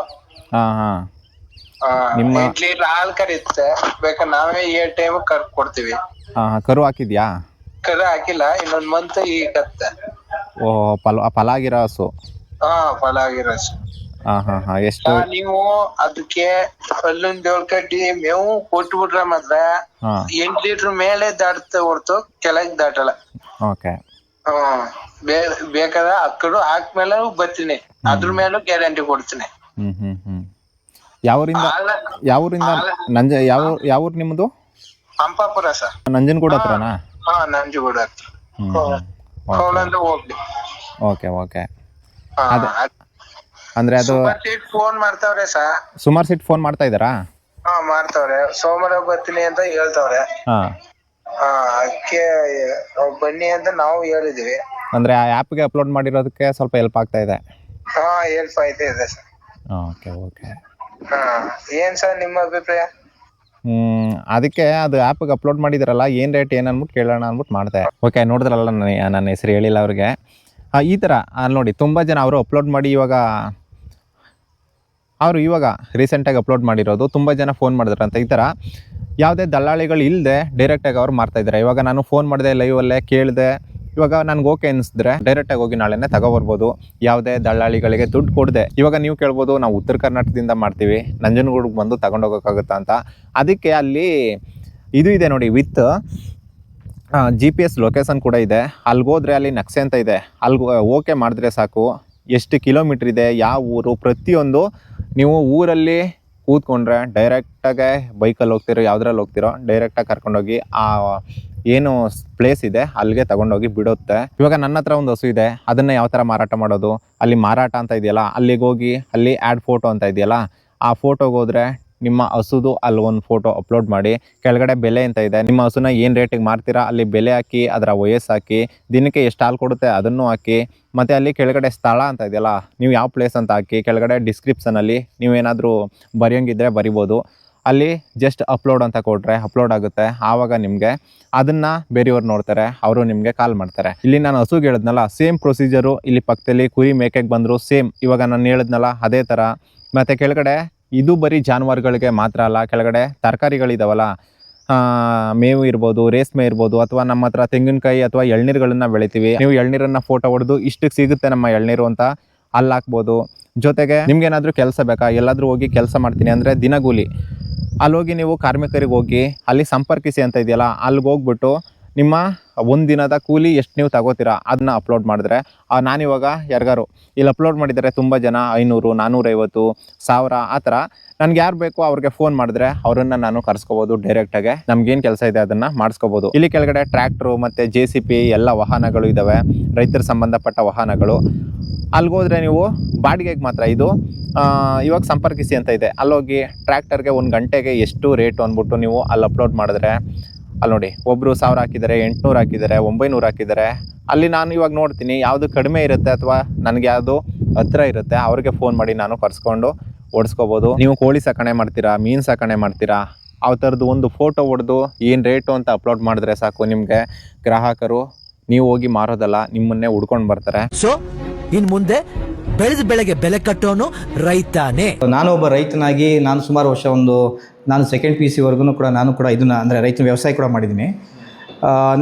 ಹಾಂ. ನಿಮ್ಮ 8 ಲೀಟರ್ ಹಾಲು ಕರೀತೆ, ಬೇಕಾದ್ರೆ ನಾವೇ 7 ಟೈಮ್ ಕೊಡ್ತೀವಿ. ಕರು ಹಾಕಿದ್ಯಾ? ಕರು ಹಾಕಿಲ್ಲ, ಇನ್ನೊಂದ್ ಮಂತ್ ಈಗ ಕತ್ತೆ. ಓ, ಫಲ ಆಗಿರೋ ಹಸು. ಫಲ ಆಗಿರೋ ಹಸು. ಎಷ್ಟು? ನೀವು ಅದಕ್ಕೆ ಅಲ್ಲೊಂದ್ 7 ಕಡ್ಡಿ ಮೇವು ಕೊಟ್ಬಿಟ್ರೆ ಮಾತ್ರ 8 ಲೀಟರ್ ಮೇಲೆ ದಾಟ್ತ ಹೊರ್ತು ಕೆಳಗ್ ದಾಟಲ್ಲ. ಓಕೆ. ಬೇಕಾದ್ರೆ ಅಕ್ಕಡು ಹಾಕ್ಮೇಲೆ ಬರ್ತೀನಿ, ಅದ್ರ ಮೇಲೂ ಗ್ಯಾರಂಟಿ ಕೊಡ್ತೀನಿ. ಯಾವೂರಿಂದ ಯಾವ ಊರು ನಿಮ್ಮದು? ಹಂಪಾಪುರ ಸರ್. ನಂಜನಗೂಡ ಹತ್ರನಾ? ನಂಜನಗೂಡ ಹತ್ರ. ಹೋಗ್ಲಿ. Okay okay. ಅಂದ್ರೆ ಅದು ಫೋನ್ ಮಾಡ್ತಾವ್ರೆ ಸರ್. ಸುಮಾರು ಸೀಟ್ ಫೋನ್ ಮಾಡ್ತಾ ಇದ್ದಾರಾ? ಮಾಡ್ತಾವ್ರೆ. ಸೋಮವಾರ ಬರ್ತೀನಿ ಅಂತ ಹೇಳ್ತಾವ್ರೆ. ಅದಕ್ಕೆ ಬನ್ನಿ ಅಂತ ನಾವು ಹೇಳಿದೀವಿ. ಅಂದ್ರೆ ಆ ಆ್ಯಪ್ಗೆ ಅಪ್ಲೋಡ್ ಮಾಡಿರೋದಕ್ಕೆ ಸ್ವಲ್ಪ ಹೆಲ್ಪ್ ಆಗ್ತಾ ಇದೆ. ಹೆಲ್ಪ್ ಆಯ್ತಾ ಇದೆ ಸರ್. Okay okay. ಏನ್ ಸರ್ ನಿಮ್ಮ ಅಭಿಪ್ರಾಯ? ಅದಕ್ಕೆ ಅದು ಆ್ಯಪ್ಗೆ ಅಪ್ಲೋಡ್ ಮಾಡಿದಾರಲ್ಲ, ಏನು ರೇಟ್ ಏನು ಅಂದ್ಬಿಟ್ಟು ಕೇಳೋಣ ಅಂದ್ಬಿಟ್ಟು ಮಾಡ್ದೆ. ಓಕೆ, ನೋಡಿದ್ರಲ್ಲ ನನ್ನ ಹೆಸರು ಹೇಳಿಲ್ಲ ಅವ್ರಿಗೆ. ಈ ಥರ ನೋಡಿ ತುಂಬ ಜನ ಅವರು ಅಪ್ಲೋಡ್ ಮಾಡಿ ಇವಾಗ ರೀಸೆಂಟಾಗಿ ಅಪ್ಲೋಡ್ ಮಾಡಿರೋದು ತುಂಬ ಜನ ಫೋನ್ ಮಾಡಿದ್ರಂತ. ಈ ಥರ ಯಾವುದೇ ದಲ್ಲಾಳಿಗಳು ಇಲ್ಲದೆ ಡೈರೆಕ್ಟಾಗಿ ಅವ್ರು ಮಾಡ್ತಾಯಿದ್ದಾರೆ. ಇವಾಗ ನಾನು ಫೋನ್ ಮಾಡಿದೆ, ಲೈವಲ್ಲೇ ಕೇಳಿದೆ, ಇವಾಗ ನನಗೆ ಓಕೆ ಅನಿಸಿದ್ರೆ ಡೈರೆಕ್ಟಾಗಿ ಹೋಗಿ ನಾಳೆನೇ ತಗೊಬರ್ಬೋದು, ಯಾವುದೇ ದಲ್ಲಾಳಿಗಳಿಗೆ ದುಡ್ಡು ಕೊಡದೆ. ಇವಾಗ ನೀವು ಕೇಳ್ಬೋದು, ನಾವು ಉತ್ತರ ಕರ್ನಾಟಕದಿಂದ ಮಾಡ್ತೀವಿ, ನಂಜನಗೂಡಿಗೆ ಬಂದು ತಗೊಂಡೋಗೋಕ್ಕಾಗುತ್ತಾ ಅಂತ. ಅದಕ್ಕೆ ಅಲ್ಲಿ ಇದು ಇದೆ ನೋಡಿ, ವಿತ್ GPS ಲೊಕೇಶನ್ ಕೂಡ ಇದೆ. ಅಲ್ಲಿಗೋದ್ರೆ ಅಲ್ಲಿ ನಕ್ಷೆ ಅಂತ ಇದೆ, ಅಲ್ಲಿಗೆ ಓಕೆ ಮಾಡಿದ್ರೆ ಸಾಕು. ಎಷ್ಟು ಕಿಲೋಮೀಟ್ರ್ ಇದೆ, ಯಾವ ಊರು, ಪ್ರತಿಯೊಂದು ನೀವು ಊರಲ್ಲಿ ಕೂತ್ಕೊಂಡ್ರೆ ಡೈರೆಕ್ಟಾಗೆ ಬೈಕಲ್ಲಿ ಹೋಗ್ತಿರೋ, ಯಾವುದ್ರಲ್ಲಿ ಹೋಗ್ತಿರೋ ಡೈರೆಕ್ಟಾಗಿ ಕರ್ಕೊಂಡೋಗಿ ಆ ಏನು ಪ್ಲೇಸ್ ಇದೆ ಅಲ್ಲಿಗೆ ತಗೊಂಡೋಗಿ ಬಿಡುತ್ತೆ. ಇವಾಗ ನನ್ನ ಹತ್ರ ಒಂದು ಹಸು ಇದೆ, ಅದನ್ನು ಯಾವ ಥರ ಮಾರಾಟ ಮಾಡೋದು, ಅಲ್ಲಿ ಮಾರಾಟ ಅಂತ ಇದೆಯಲ್ಲ, ಅಲ್ಲಿಗೆ ಹೋಗಿ ಅಲ್ಲಿ ಆ್ಯಡ್ ಫೋಟೋ ಅಂತ ಇದೆಯಲ್ಲ, ಆ ಫೋಟೋಗೆ ಹೋದರೆ ನಿಮ್ಮ ಹಸುದು ಅಲ್ಲಿ ಒಂದು ಫೋಟೋ ಅಪ್ಲೋಡ್ ಮಾಡಿ, ಕೆಳಗಡೆ ಬೆಲೆ ಅಂತ ಇದೆ, ನಿಮ್ಮ ಹಸುನ ಏನು ರೇಟಿಗೆ ಮಾರ್ತೀರಾ ಅಲ್ಲಿ ಬೆಲೆ ಹಾಕಿ, ಅದರ ವಯಸ್ಸು ಹಾಕಿ, ದಿನಕ್ಕೆ ಎಷ್ಟು ಹಾಲು ಕೊಡುತ್ತೆ ಅದನ್ನು ಹಾಕಿ, ಮತ್ತು ಅಲ್ಲಿ ಕೆಳಗಡೆ ಸ್ಥಳ ಅಂತ ಇದೆಯಲ್ಲ, ನೀವು ಯಾವ ಪ್ಲೇಸ್ ಅಂತ ಹಾಕಿ, ಕೆಳಗಡೆ ಡಿಸ್ಕ್ರಿಪ್ಷನಲ್ಲಿ ನೀವೇನಾದರೂ ಬರೆಯೋಂಗಿದ್ರೆ ಬರಿಬೋದು. ಅಲ್ಲಿ ಜಸ್ಟ್ ಅಪ್ಲೋಡ್ ಅಂತ ಕೊಟ್ಟರೆ ಅಪ್ಲೋಡ್ ಆಗುತ್ತೆ. ಆವಾಗ ನಿಮಗೆ ಅದನ್ನು ಬೇರೆಯವ್ರು ನೋಡ್ತಾರೆ, ಅವರು ನಿಮಗೆ ಕಾಲ್ ಮಾಡ್ತಾರೆ. ಇಲ್ಲಿ ನಾನು ಹಸುಗೆ ಹೇಳಿದ್ನಲ್ಲ, ಸೇಮ್ ಪ್ರೊಸೀಜರು ಇಲ್ಲಿ ಪಕ್ಕದಲ್ಲಿ ಕುರಿ ಮೇಕೆಗೆ ಬಂದರು ಸೇಮ್ ಇವಾಗ ನಾನು ಹೇಳಿದ್ನಲ್ಲ ಅದೇ ಥರ. ಮತ್ತು ಕೆಳಗಡೆ ಇದು ಬರೀ ಜಾನುವಾರುಗಳಿಗೆ ಮಾತ್ರ ಅಲ್ಲ, ಕೆಳಗಡೆ ತರಕಾರಿಗಳಿದಾವಲ್ಲ, ಮೇವು ಇರ್ಬೋದು, ರೇಷ್ಮೆ ಇರ್ಬೋದು, ಅಥವಾ ನಮ್ಮ ಹತ್ರ ತೆಂಗಿನಕಾಯಿ ಅಥವಾ ಎಳ್ನೀರುಗಳನ್ನ ಬೆಳಿತೀವಿ, ನೀವು ಎಳ್ನೀರನ್ನು ಫೋಟೋ ಹೊಡೆದು ಇಷ್ಟಕ್ಕೆ ಸಿಗುತ್ತೆ ನಮ್ಮ ಎಳ್ನೀರು ಅಂತ ಅಲ್ಲಿ ಹಾಕ್ಬೋದು. ಜೊತೆಗೆ ನಿಮ್ಗೇನಾದರೂ ಕೆಲಸ ಬೇಕಾ, ಎಲ್ಲಾದರೂ ಹೋಗಿ ಕೆಲಸ ಮಾಡ್ತೀನಿ ಅಂದರೆ ದಿನಗೂಲಿ, ಅಲ್ಲಿ ಹೋಗಿ ನೀವು ಕಾರ್ಮಿಕರಿಗೆ ಹೋಗಿ ಅಲ್ಲಿ ಸಂಪರ್ಕಿಸಿ ಅಂತ ಇದೆಯಲ್ಲ, ಅಲ್ಲಿಗೆ ಹೋಗ್ಬಿಟ್ಟು ನಿಮ್ಮ ಒಂದು ದಿನದ ಕೂಲಿ ಎಷ್ಟು ನೀವು ತಗೋತೀರಾ ಅದನ್ನ ಅಪ್ಲೋಡ್ ಮಾಡಿದ್ರೆ, ನಾನಿವಾಗ ಯಾರಿಗಾರು ಇಲ್ಲಿ ಅಪ್ಲೋಡ್ ಮಾಡಿದ್ದಾರೆ ತುಂಬ ಜನ, 500, 450, 1000 ಆ ಥರ, ನನಗೆ ಯಾರು ಬೇಕು ಅವ್ರಿಗೆ ಫೋನ್ ಮಾಡಿದ್ರೆ ಅವರನ್ನು ನಾನು ಕರ್ಸ್ಕೋಬೋದು ಡೈರೆಕ್ಟಾಗೆ. ನಮ್ಗೇನು ಕೆಲಸ ಇದೆ ಅದನ್ನು ಮಾಡಿಸ್ಕೋಬೋದು. ಇಲ್ಲಿ ಕೆಳಗಡೆ ಟ್ರ್ಯಾಕ್ಟ್ರು ಮತ್ತು JCB ಎಲ್ಲ ವಾಹನಗಳು ಇದ್ದಾವೆ, ರೈತರ ಸಂಬಂಧಪಟ್ಟ ವಾಹನಗಳು. ಅಲ್ಲಿಗೋದ್ರೆ ನೀವು ಬಾಡಿಗೆಗೆ ಮಾತ್ರ ಇದು ಇವಾಗ ಸಂಪರ್ಕಿಸಿ ಅಂತ ಇದೆ, ಅಲ್ಲೋಗಿ ಟ್ರ್ಯಾಕ್ಟರ್ಗೆ 1 ಗಂಟೆಗೆ ಎಷ್ಟು ರೇಟು ಅಂದ್ಬಿಟ್ಟು ನೀವು ಅಲ್ಲಿ ಅಪ್ಲೋಡ್ ಮಾಡಿದ್ರೆ, ಅಲ್ಲಿ ನೋಡಿ ಒಬ್ಬರು 1000 ಹಾಕಿದ್ದಾರೆ, 800 ಹಾಕಿದ್ದಾರೆ, 900 ಹಾಕಿದ್ದಾರೆ. ಅಲ್ಲಿ ನಾನು ಇವಾಗ ನೋಡ್ತೀನಿ ಯಾವುದು ಕಡಿಮೆ ಇರುತ್ತೆ ಅಥವಾ ನನಗೆ ಯಾವುದು ಹತ್ರ ಇರುತ್ತೆ ಅವ್ರಿಗೆ ಫೋನ್ ಮಾಡಿ ನಾನು ಕರ್ಸ್ಕೊಂಡು ಓಡಿಸ್ಕೋಬೋದು. ನೀವು ಕೋಳಿ ಸಾಕಣೆ ಮಾಡ್ತೀರಾ, ಮೀನು ಸಾಕಣೆ ಮಾಡ್ತೀರಾ, ಆ ಥರದ್ದು ಒಂದು ಫೋಟೋ ಹೊಡೆದು ಏನು ರೇಟು ಅಂತ ಅಪ್ಲೋಡ್ ಮಾಡಿದ್ರೆ ಸಾಕು, ನಿಮಗೆ ಗ್ರಾಹಕರು ನೀವು ಹೋಗಿ ಮಾರೋದಲ್ಲ, ನಿಮ್ಮನ್ನೇ ಹುಡ್ಕೊಂಡು ಬರ್ತಾರೆ. ಸೊ ಇನ್ ಮುಂದೆ ಬೆಳೆದ ಬೆಳೆಗೆ ಬೆಲೆ ಕಟ್ಟೋನು ರೈತಾನೆ. ನಾನು ಒಬ್ಬ ರೈತನಾಗಿ ನಾನು ಸುಮಾರು ವರ್ಷ ನಾನು ಸೆಕೆಂಡ್ PUC ವರ್ಗು ಕೂಡ ನಾನು ಕೂಡ ಇದನ್ನು ಅಂದರೆ ರೈತ ವ್ಯವಸಾಯ ಕೂಡ ಮಾಡಿದ್ದೀನಿ.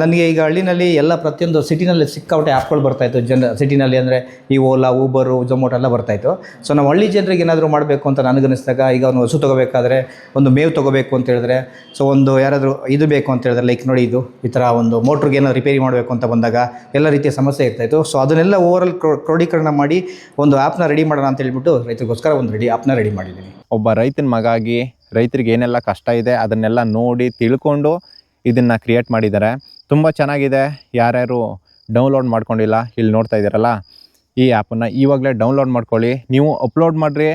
ನನಗೆ ಈಗ ಹಳ್ಳಿನಲ್ಲಿ ಎಲ್ಲ ಪ್ರತಿಯೊಂದು ಸಿಟಿನಲ್ಲಿ ಸಿಕ್ಕಾಪಟ್ಟೆ ಆ್ಯಪ್ಗಳು ಬರ್ತಾಯಿತ್ತು. ಸಿಟಿನಲ್ಲಿ ಅಂದರೆ ಈ ಓಲಾ, ಊಬರು, ಝೊಮೊಟೊ ಎಲ್ಲ ಬರ್ತಾಯಿತ್ತು. ಸೊ ನಾವು ಹಳ್ಳಿ ಜನರಿಗೆ ಏನಾದರೂ ಮಾಡಬೇಕು ಅಂತ ನನಗನ್ನಿಸ್ದಾಗ, ಈಗ ಒಂದು ಹಸು ತೊಗೋಬೇಕಾದ್ರೆ, ಒಂದು ಮೇವು ತೊಗೋಬೇಕು ಅಂತ ಹೇಳಿದ್ರೆ, ಸೊ ಒಂದು ಯಾರಾದರೂ ಇದು ಬೇಕು ಅಂತ ಹೇಳಿದ್ರೆ, ಲೈಕ್ ನೋಡಿ ಇದು ಈ ಥರ ಒಂದು ಮೋಟ್ರಿಗೆ ಏನೋ ರಿಪೇರಿ ಮಾಡಬೇಕು ಅಂತ ಬಂದಾಗ ಎಲ್ಲ ರೀತಿಯ ಸಮಸ್ಯೆ ಇರ್ತಾಯಿತ್ತು. ಸೊ ಅದನ್ನೆಲ್ಲ ಓವರಾಲ್ ಕ್ರೋಢೀಕರಣ ಮಾಡಿ ಒಂದು ಆ್ಯಪ್ನ ರೆಡಿ ಮಾಡೋಣ ಅಂತ ಹೇಳ್ಬಿಟ್ಟು ರೈತರಿಗೋಸ್ಕರ ಒಂದು ಆ್ಯಪ್ನ ರೆಡಿ ಮಾಡಿದ್ದೀನಿ. ಒಬ್ಬ ರೈತನ ಮಗಾಗಿ ರೈತರಿಗೆ ಏನೆಲ್ಲ ಕಷ್ಟ ಇದೆ ಅದನ್ನೆಲ್ಲ ನೋಡಿ ತಿಳ್ಕೊಂಡು ಇದನ್ನು ಕ್ರಿಯೇಟ್ ಮಾಡಿದ್ದಾರೆ. ತುಂಬ ಚೆನ್ನಾಗಿದೆ. ಯಾರ್ಯಾರು ಡೌನ್ಲೋಡ್ ಮಾಡ್ಕೊಂಡಿಲ್ಲ ಇಲ್ಲಿ ನೋಡ್ತಾ ಇದ್ದೀರಲ್ಲ, ಈ ಆ್ಯಪನ್ನು ಇವಾಗಲೇ ಡೌನ್ಲೋಡ್ ಮಾಡ್ಕೊಳ್ಳಿ. ನೀವು ಅಪ್ಲೋಡ್ ಮಾಡಿರಿ,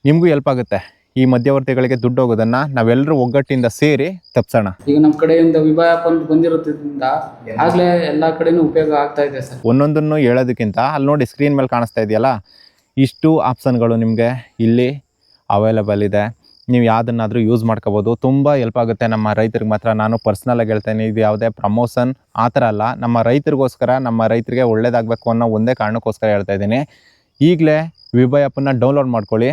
ನಿಮಗೂ ಹೆಲ್ಪ್ ಆಗುತ್ತೆ. ಈ ಮಧ್ಯವರ್ತಿಗಳಿಗೆ ದುಡ್ಡು ಹೋಗೋದನ್ನು ನಾವೆಲ್ಲರೂ ಒಗ್ಗಟ್ಟಿಂದ ಸೇರಿ ತಪ್ಪಿಸೋಣ. ಈಗ ನಮ್ಮ ಕಡೆಯಿಂದ ವಿಭಾ ಆ್ಯಪ್ ಅಂತ ಬಂದಿರೋದ್ರಿಂದ ಆಗಲೇ ಎಲ್ಲ ಕಡೆನೂ ಉಪಯೋಗ ಆಗ್ತಾ ಇದೆ ಸರ್. ಒಂದೊಂದನ್ನು ಹೇಳೋದಕ್ಕಿಂತ ಅಲ್ಲಿ ನೋಡಿ ಸ್ಕ್ರೀನ್ ಮೇಲೆ ಕಾಣಿಸ್ತಾ ಇದೆಯಲ್ಲ, ಇಷ್ಟು ಆಪ್ಷನ್ಗಳು ನಿಮಗೆ ಇಲ್ಲಿ ಅವೈಲೇಬಲ್ ಇದೆ. ನೀವು ಯಾವುದನ್ನಾದರೂ ಯೂಸ್ ಮಾಡ್ಕೋಬೋದು. ತುಂಬ ಹೆಲ್ಪ್ ಆಗುತ್ತೆ ನಮ್ಮ ರೈತರಿಗೆ ಮಾತ್ರ. ನಾನು ಪರ್ಸ್ನಲಾಗಿ ಹೇಳ್ತೇನೆ, ಇದು ಯಾವುದೇ ಪ್ರಮೋಷನ್ ಆ ಥರ ಅಲ್ಲ, ನಮ್ಮ ರೈತರಿಗೋಸ್ಕರ, ನಮ್ಮ ರೈತರಿಗೆ ಒಳ್ಳೇದಾಗಬೇಕು ಅನ್ನೋ ಒಂದೇ ಕಾರಣಕ್ಕೋಸ್ಕರ ಹೇಳ್ತಾ ಇದ್ದೀನಿ. ಈಗಲೇ ವಿಭಾ ಆ್ಯಪನ್ನು ಡೌನ್ಲೋಡ್ ಮಾಡ್ಕೊಳ್ಳಿ,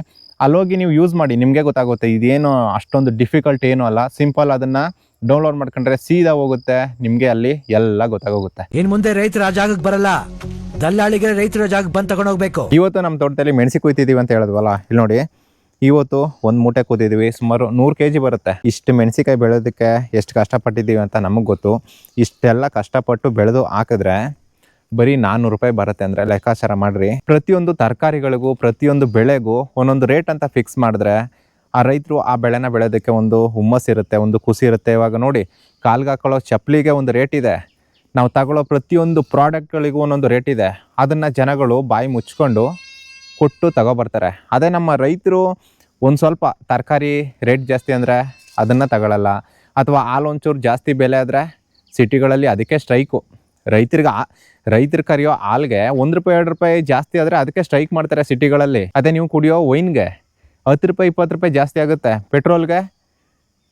ಅಲ್ಲೋಗಿ ನೀವು ಯೂಸ್ ಮಾಡಿ, ನಿಮಗೆ ಗೊತ್ತಾಗುತ್ತೆ. ಇದೇನು ಅಷ್ಟೊಂದು ಡಿಫಿಕಲ್ಟ್ ಏನೂ ಅಲ್ಲ, ಸಿಂಪಲ್. ಅದನ್ನು ಡೌನ್ಲೋಡ್ ಮಾಡ್ಕೊಂಡ್ರೆ ಸೀದಾ ಹೋಗುತ್ತೆ, ನಿಮಗೆ ಅಲ್ಲಿ ಎಲ್ಲ ಗೊತ್ತಾಗೋಗುತ್ತೆ. ಇನ್ನು ಮುಂದೆ ರೈತರ ಆ ಜಾಗಕ್ಕೆ ಬರಲ್ಲ. ದಲ್ಲಾಳಿಗೆ ರೈತರ ಜಾಗ ಬಂದ್ ತಗೊಂಡೋಗ್ಬೇಕು. ಇವತ್ತು ನಮ್ಮ ತೋಟದಲ್ಲಿ ಮೆಣಸಿ ಕುಯ್ತಿದ್ದೀವಿ ಅಂತ ಹೇಳಿದ್ವಲ್ಲ, ಇಲ್ಲಿ ನೋಡಿ ಇವತ್ತು ಒಂದು ಮೂಟೆ ಕೂತಿದ್ದೀವಿ. ಸುಮಾರು 100 kg ಬರುತ್ತೆ. ಇಷ್ಟು ಮೆಣಸಿಕಾಯಿ ಬೆಳೆಯೋದಕ್ಕೆ ಎಷ್ಟು ಕಷ್ಟಪಟ್ಟಿದ್ದೀವಿ ಅಂತ ನಮಗೆ ಗೊತ್ತು. ಇಷ್ಟೆಲ್ಲ ಕಷ್ಟಪಟ್ಟು ಬೆಳೆದು ಹಾಕಿದ್ರೆ ಬರೀ 400 ರೂಪಾಯಿ ಬರುತ್ತೆ ಅಂದರೆ ಲೆಕ್ಕಾಚಾರ ಮಾಡಿರಿ. ಪ್ರತಿಯೊಂದು ತರಕಾರಿಗಳಿಗೂ ಪ್ರತಿಯೊಂದು ಬೆಳೆಗೂ ಒಂದೊಂದು ರೇಟ್ ಅಂತ ಫಿಕ್ಸ್ ಮಾಡಿದ್ರೆ ಆ ರೈತರು ಆ ಬೆಳೆನ ಬೆಳೆಯೋದಕ್ಕೆ ಒಂದು ಹುಮ್ಮಸ್ಸಿರುತ್ತೆ, ಒಂದು ಖುಷಿ ಇರುತ್ತೆ. ಇವಾಗ ನೋಡಿ, ಕಾಲ್ಗೆ ಹಾಕೊಳ್ಳೋ ಚಪ್ಪಲಿಗೆ ಒಂದು ರೇಟ್ ಇದೆ, ನಾವು ತಗೊಳ್ಳೋ ಪ್ರತಿಯೊಂದು ಪ್ರಾಡಕ್ಟ್ಗಳಿಗೂ ಒಂದೊಂದು ರೇಟ್ ಇದೆ. ಅದನ್ನು ಜನಗಳು ಬಾಯಿ ಮುಚ್ಕೊಂಡು ಕೊಟ್ಟು ತಗೊಬರ್ತಾರೆ. ಅದೇ ನಮ್ಮ ರೈತರು ಒಂದು ಸ್ವಲ್ಪ ತರಕಾರಿ ರೇಟ್ ಜಾಸ್ತಿ ಅಂದರೆ ಅದನ್ನು ತಗೊಳ್ಳಲ್ಲ, ಅಥವಾ ಹಾಲು ಒಂಚೂರು ಜಾಸ್ತಿ ಬೆಲೆ ಆದರೆ ಸಿಟಿಗಳಲ್ಲಿ ಅದಕ್ಕೆ ಸ್ಟ್ರೈಕು. ರೈತರು ಕರೆಯೋ ಹಾಲ್ಗೆ 1 ರೂಪಾಯಿ 2 ರೂಪಾಯಿ ಜಾಸ್ತಿ ಆದರೆ ಅದಕ್ಕೆ ಸ್ಟ್ರೈಕ್ ಮಾಡ್ತಾರೆ ಸಿಟಿಗಳಲ್ಲಿ. ಅದೇ ನೀವು ಕುಡಿಯೋ ವೈನ್ಗೆ 10 ರೂಪಾಯಿ 20 ರೂಪಾಯಿ ಜಾಸ್ತಿ ಆಗುತ್ತೆ, ಪೆಟ್ರೋಲ್ಗೆ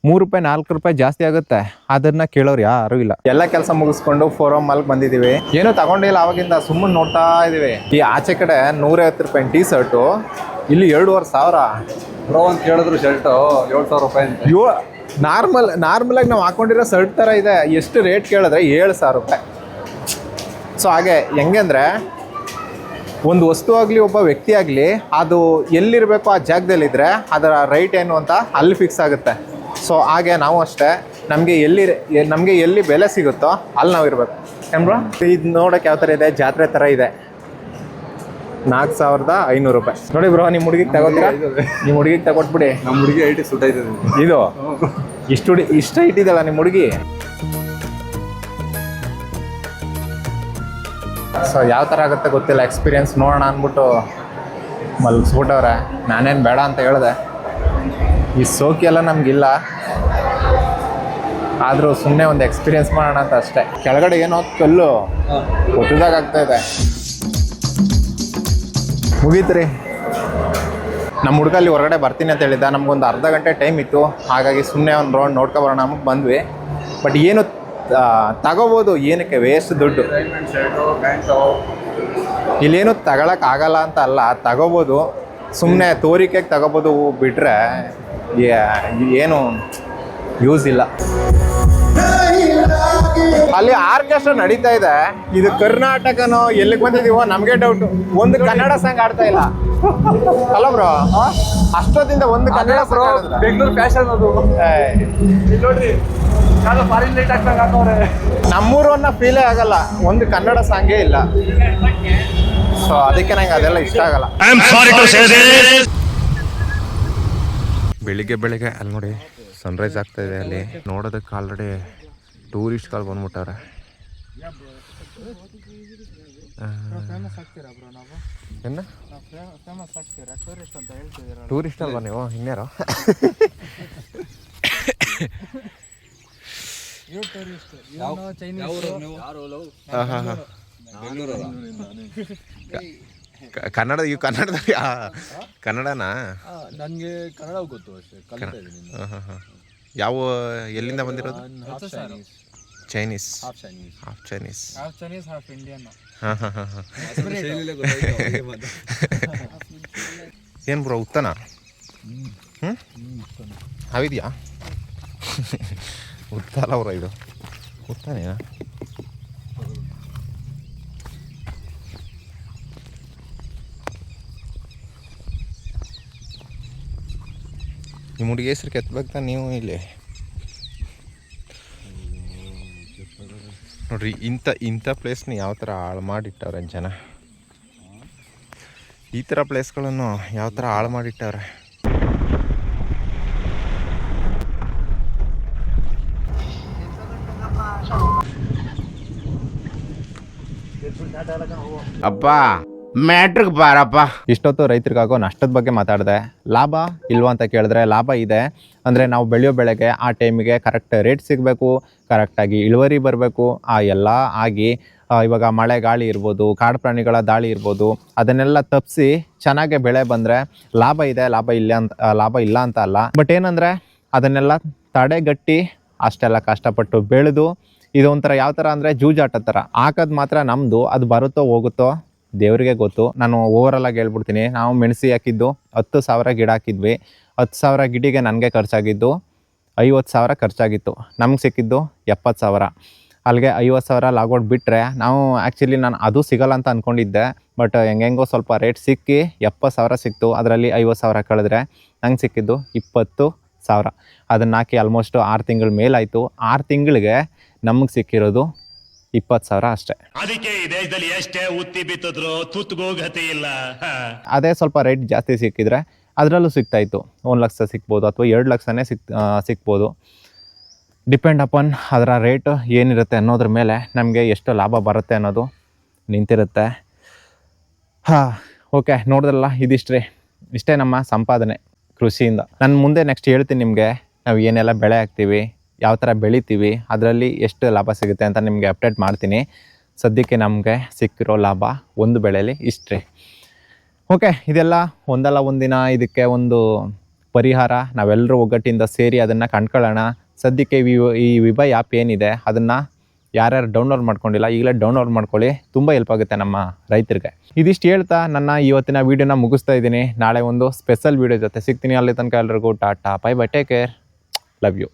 3 ರೂಪಾಯಿ 4 ರೂಪಾಯಿ ಜಾಸ್ತಿ ಆಗುತ್ತೆ. ಅದನ್ನ ಕೇಳೋರು ಯಾರು ಇಲ್ಲ. ಎಲ್ಲ ಕೆಲಸ ಮುಗಿಸ್ಕೊಂಡು 4 ಮಾಲ್ಗೆ ಬಂದಿದ್ದೀವಿ. ಏನೂ ತಗೊಂಡಿಲ್ಲ ಆವಾಗಿಂದ, ಸುಮ್ಮನೆ ನೋಡ್ತಾ ಇದೀವಿ. ಈ ಆಚೆ ಕಡೆ 150 ರೂಪಾಯಿ ಟೀ ಶರ್ಟು, ಇಲ್ಲಿ 2500. ಬ್ರೋ ಅಂತ ಕೇಳಿದ್ರು ಶರ್ಟು 7,000 ರೂಪಾಯಿ ಅಂತ. ನಾರ್ಮಲಾಗಿ ನಾವು ಹಾಕೊಂಡಿರೋ ಶರ್ಟ್ ಥರ ಇದೆ. ಎಷ್ಟು ರೇಟ್ ಕೇಳಿದ್ರೆ 7,000 ರೂಪಾಯಿ. ಸೊ ಹಾಗೆ ಹೆಂಗೆ ಅಂದರೆ, ಒಂದು ವಸ್ತು ಆಗಲಿ ಒಬ್ಬ ವ್ಯಕ್ತಿ ಆಗಲಿ ಅದು ಎಲ್ಲಿರಬೇಕು ಆ ಜಾಗದಲ್ಲಿದ್ದರೆ ಅದರ ರೈಟ್ ಏನು ಅಂತ ಅಲ್ಲಿ ಫಿಕ್ಸ್ ಆಗುತ್ತೆ. ಸೊ ಹಾಗೆ ನಾವು ಅಷ್ಟೇ, ನಮಗೆ ಎಲ್ಲಿ ಬೆಲೆ ಸಿಗುತ್ತೋ ಅಲ್ಲಿ ನಾವು ಇರಬೇಕು. ಏನ್ಬ್ರೋ, ಇದು ನೋಡೋಕೆ ಯಾವ ಥರ ಇದೆ, ಜಾತ್ರೆ ಥರ ಇದೆ. 4,500 ರೂಪಾಯಿ. ನೋಡಿ ಬ್ರೋ, ನಿಮ್ಮ ಹುಡುಗಿಗೆ ತಗೋತೀರಾ? ನಿಮ್ಮ ಹುಡುಗಿಗೆ ತಗೊಟ್ಬಿಡಿ. ನಮ್ಮ ಹುಡುಗಿ ಐಟಿ ಸುಟ್ ಆಯ್ತದೆ ಇದು ಇಷ್ಟು ಇಟ್ಟಿದ್ದಲ್ಲ ನಿಮ್ಮ ಹುಡುಗಿ. ಸೊ ಯಾವ ಥರ ಆಗುತ್ತೆ ಗೊತ್ತಿಲ್ಲ, ಎಕ್ಸ್ಪೀರಿಯನ್ಸ್ ನೋಡೋಣ ಅಂದ್ಬಿಟ್ಟು ಮಲಗಿಸ್ಬಿಟ್ಟವ್ರೆ. ನಾನೇನು ಬೇಡ ಅಂತ ಹೇಳಿದೆ. ಈ ಸೋಕಿ ಎಲ್ಲ ನಮಗಿಲ್ಲ, ಆದರೂ ಸುಮ್ಮನೆ ಒಂದು ಎಕ್ಸ್ಪೀರಿಯನ್ಸ್ ಮಾಡೋಣ ಅಂತ ಅಷ್ಟೇ. ಕೆಳಗಡೆ ಏನೋ ಕಲ್ಲು ಒತ್ತದಾಗ ಆಗ್ತಾ ಇದೆ. ಮುಗೀತು ರೀ. ನಮ್ಮ ಹುಡುಗಲ್ಲಿ ಹೊರಗಡೆ ಬರ್ತೀನಿ ಅಂತ ಹೇಳಿದ್ದ. ನಮಗೊಂದು ಅರ್ಧ ಗಂಟೆ ಟೈಮ್ ಇತ್ತು, ಹಾಗಾಗಿ ಸುಮ್ಮನೆ ಒಂದು ರೌಂಡ್ ನೋಡ್ಕೊಬರೋಣ ನಮಗೆ ಬಂದ್ವಿ. ಬಟ್ ಏನು ತಗೋಬೋದು, ಏನಕ್ಕೆ ವೇಸ್ಟ್ ದುಡ್ಡು. ಇಲ್ಲೇನು ತಗೊಳಕ್ಕಾಗಲ್ಲ ಅಂತ ಅಲ್ಲ, ತಗೋಬೋದು. ಸುಮ್ಮನೆ ತೋರಿಕೆಗೆ ತಗೋಬೋದು, ಬಿಟ್ಟರೆ ಏನು ಯೂಸ್ ಇಲ್ಲ. ಅಲ್ಲಿ ಆರ್ಕೆಸ್ಟ್ರಾ ನಡೀತಾ ಇದೆ. ಇದು ಕರ್ನಾಟಕನೋ ಎಲ್ಲಿಗೆ ಬಂದಿದೀವೋ ನಮಗೆ ಡೌಟ್. ಒಂದು ಕನ್ನಡ ಸಾಂಗ್ ಆಡ್ತಾ ಇಲ್ಲ ಅಲ್ಲ ಬ್ರೋ? ಅಷ್ಟೊತ್ತಿಂದ ಒಂದು ಕನ್ನಡ ಬೆಂಗಳೂರು ಫ್ಯಾಷನ್ ಅದು ನೋಡ್ರಿ, ಫಾರಿನ್ ಲೈಟ್ ಹಾಕ್ತಾರೆ. ನಮ್ಮೂರು ಅನ್ನೋ ಫೀಲೇ ಆಗಲ್ಲ, ಒಂದು ಕನ್ನಡ ಸಾಂಗೇ ಇಲ್ಲ. ಸೊ ಅದಕ್ಕೆ ನಂಗೆ ಅದೆಲ್ಲ ಇಷ್ಟ ಆಗಲ್ಲ. ಬೆಳಿಗ್ಗೆ ಅಲ್ಲಿ ನೋಡಿ ಸನ್ರೈಸ್ ಆಗ್ತಾ ಇದೆ. ಅಲ್ಲಿ ನೋಡೋದಕ್ಕೆ ಆಲ್ರೆಡಿ ಟೂರಿಸ್ಟ್ಗಳು ಬಂದ್ಬಿಟ್ಟವ್ರೆ. ಏನು ಟೂರಿಸ್ಟ್ ಅಲ್ವಾ ನೀವು? ಇನ್ಯಾರೋ ಕನ್ನಡ ಕನ್ನಡನಾ? ನನಗೆ ಕನ್ನಡ ಗೊತ್ತು ಅಷ್ಟೇ, ಕಲಿತಾ ಇದ್ದೀನಿ. ಯಾವ ಎಲ್ಲಿಂದ ಬಂದಿರೋದು? Chinese. Half Chinese half Indian. ಏನು ಬ್ರೋ, ಉತ್ತನ? ಅವಿದ್ಯಾ? ಉತ್ತಲ್ಲ ಬ್ರೋ, ಇದು ಉತ್ತನೇನಾ? ನಿಮ್ಮ ಹುಡುಗಿ ಹೆಸ್ರು ಕೆತ್ತಬೇಕಾ ನೀವು? ಇಲ್ಲಿ ನೋಡ್ರಿ, ಇಂಥ ಪ್ಲೇಸ್ನ ಯಾವ ಥರ ಹಾಳು ಮಾಡಿಟ್ಟವ್ರೆ ಜನ. ಈ ಥರ ಪ್ಲೇಸ್ಗಳನ್ನು ಯಾವ ಥರ ಹಾಳು ಮಾಡಿಟ್ಟವ್ರೆ. ಅಪ್ಪ ಮ್ಯಾಟ್ರಿಗೆ ಬಾರಪ್ಪ. ಇಷ್ಟೊತ್ತು ರೈತರಿಗಾಗೋ ನಷ್ಟದ ಬಗ್ಗೆ ಮಾತಾಡಿದೆ. ಲಾಭ ಇಲ್ವಾ ಅಂತ ಕೇಳಿದ್ರೆ ಲಾಭ ಇದೆ. ಅಂದರೆ ನಾವು ಬೆಳೆಯೋ ಬೆಳೆಗೆ ಆ ಟೈಮಿಗೆ ಕರೆಕ್ಟ್ ರೇಟ್ ಸಿಗಬೇಕು, ಕರೆಕ್ಟಾಗಿ ಇಳುವರಿ ಬರಬೇಕು. ಆ ಎಲ್ಲ ಆಗಿ ಇವಾಗ ಮಳೆ ಗಾಳಿ ಇರ್ಬೋದು, ಕಾಡು ಪ್ರಾಣಿಗಳ ದಾಳಿ ಇರ್ಬೋದು, ಅದನ್ನೆಲ್ಲ ತಪ್ಪಿಸಿ ಚೆನ್ನಾಗೆ ಬೆಳೆ ಬಂದರೆ ಲಾಭ ಇದೆ. ಲಾಭ ಇಲ್ಲ ಅಂತ ಅಲ್ಲ. ಬಟ್ ಏನಂದರೆ ಅದನ್ನೆಲ್ಲ ತಡೆಗಟ್ಟಿ ಅಷ್ಟೆಲ್ಲ ಕಷ್ಟಪಟ್ಟು ಬೆಳೆದು ಇದೊಂಥರ ಯಾವ ಥರ ಅಂದರೆ ಜೂಜಾಟ ಥರ ಹಾಕೋದು ಮಾತ್ರ ನಮ್ಮದು. ಅದು ಬರುತ್ತೋ ಹೋಗುತ್ತೋ ದೇವರಿಗೆ ಗೊತ್ತು. ನಾನು ಓವರಾಲಾಗಿ ಹೇಳ್ಬಿಡ್ತೀನಿ. ನಾವು ಮೆಣಸಿ ಹಾಕಿದ್ದು 10,000 ಗಿಡ ಹಾಕಿದ್ವಿ. 10,000 ಗಿಡಿಗೆ ನನಗೆ ಖರ್ಚಾಗಿದ್ದು 50,000 ಖರ್ಚಾಗಿತ್ತು. ನಮ್ಗೆ ಸಿಕ್ಕಿದ್ದು 70,000. ಅಲ್ಲಿಗೆ 50,000 ಲಾಗೌಟ್ ಬಿಟ್ಟರೆ ನಾವು ಆ್ಯಕ್ಚುಲಿ ನಾನು ಅದು ಸಿಗಲ್ಲ ಅಂತ ಅಂದ್ಕೊಂಡಿದ್ದೆ. ಬಟ್ ಹೆಂಗೆಂಗೋ ಸ್ವಲ್ಪ ರೇಟ್ ಸಿಕ್ಕಿ 70,000 ಸಿಕ್ತು. ಅದರಲ್ಲಿ 50,000 ಕಳೆದ್ರೆ ನಂಗೆ ಸಿಕ್ಕಿದ್ದು 20,000. ಅದನ್ನು ಹಾಕಿ ಆಲ್ಮೋಸ್ಟ್ 6 ತಿಂಗಳ ಮೇಲಾಯಿತು. 6 ತಿಂಗಳಿಗೆ ನಮಗೆ ಸಿಕ್ಕಿರೋದು 20,000 ಅಷ್ಟೇ. ಅದಕ್ಕೆ ಈ ದೇಶದಲ್ಲಿ ಎಷ್ಟೇ ಉತ್ತಿ ಬಿತ್ತಿದ್ರು ತುತ್ತಗೂ ಗತಿ ಇಲ್ಲ. ಅದೇ ಸ್ವಲ್ಪ ರೇಟ್ ಜಾಸ್ತಿ ಸಿಕ್ಕಿದ್ರೆ ಅದರಲ್ಲೂ ಸಿಗ್ತಾಯಿತ್ತು. 1 ಲಕ್ಷ ಸಿಗ್ಬೋದು ಅಥವಾ 2 ಲಕ್ಷನೇ ಸಿಗ್ಬೋದು. ಡಿಪೆಂಡ್ ಅಪಾನ್ ಅದರ ರೇಟು ಏನಿರುತ್ತೆ ಅನ್ನೋದ್ರ ಮೇಲೆ ನಮಗೆ ಎಷ್ಟು ಲಾಭ ಬರುತ್ತೆ ಅನ್ನೋದು ನಿಂತಿರುತ್ತೆ. ಓಕೆ, ನೋಡಿದ್ರಲ್ಲ, ಇಷ್ಟೇ ನಮ್ಮ ಸಂಪಾದನೆ ಕೃಷಿಯಿಂದ. ನಾನು ಮುಂದೆ ನೆಕ್ಸ್ಟ್ ಹೇಳ್ತೀನಿ ನಿಮಗೆ ನಾವು ಏನೆಲ್ಲ ಬೆಳೆ ಹಾಕ್ತೀವಿ, ಯಾವ ಥರ ಬೆಳಿತೀವಿ, ಅದರಲ್ಲಿ ಎಷ್ಟು ಲಾಭ ಸಿಗುತ್ತೆ ಅಂತ ನಿಮಗೆ ಅಪ್ಡೇಟ್ ಮಾಡ್ತೀನಿ. ಸದ್ಯಕ್ಕೆ ನಮಗೆ ಸಿಕ್ಕಿರೋ ಲಾಭ ಒಂದು ಬೆಳೆಯಲ್ಲಿ ಇಷ್ಟೇ. ಓಕೆ, ಇದೆಲ್ಲ ಒಂದಲ್ಲ ಒಂದಿನ ಇದಕ್ಕೆ ಒಂದು ಪರಿಹಾರ ನಾವೆಲ್ಲರೂ ಒಗ್ಗಟ್ಟಿಂದ ಸೇರಿ ಅದನ್ನು ಕಂಡ್ಕೊಳ್ಳೋಣ. ಸದ್ಯಕ್ಕೆ ಈ ವಿಬೈ ಆ್ಯಪ್ ಏನಿದೆ ಅದನ್ನು ಯಾರ್ಯಾರು ಡೌನ್ಲೋಡ್ ಮಾಡ್ಕೊಂಡಿಲ್ಲ ಈಗಲೇ ಡೌನ್ಲೋಡ್ ಮಾಡ್ಕೊಳ್ಳಿ, ತುಂಬ ಹೆಲ್ಪ್ ಆಗುತ್ತೆ ನಮ್ಮ ರೈತರಿಗೆ. ಇದಿಷ್ಟು ಹೇಳ್ತಾ ನನ್ನ ಇವತ್ತಿನ ವೀಡಿಯೋನ ಮುಗಿಸ್ತಾ ಇದ್ದೀನಿ. ನಾಳೆ ಒಂದು ಸ್ಪೆಷಲ್ ವೀಡಿಯೋ ಜೊತೆ ಸಿಗ್ತೀನಿ. ಅಲ್ಲಿ ತನಕ ಎಲ್ರಿಗೂ tata, bye bye, take care, love you.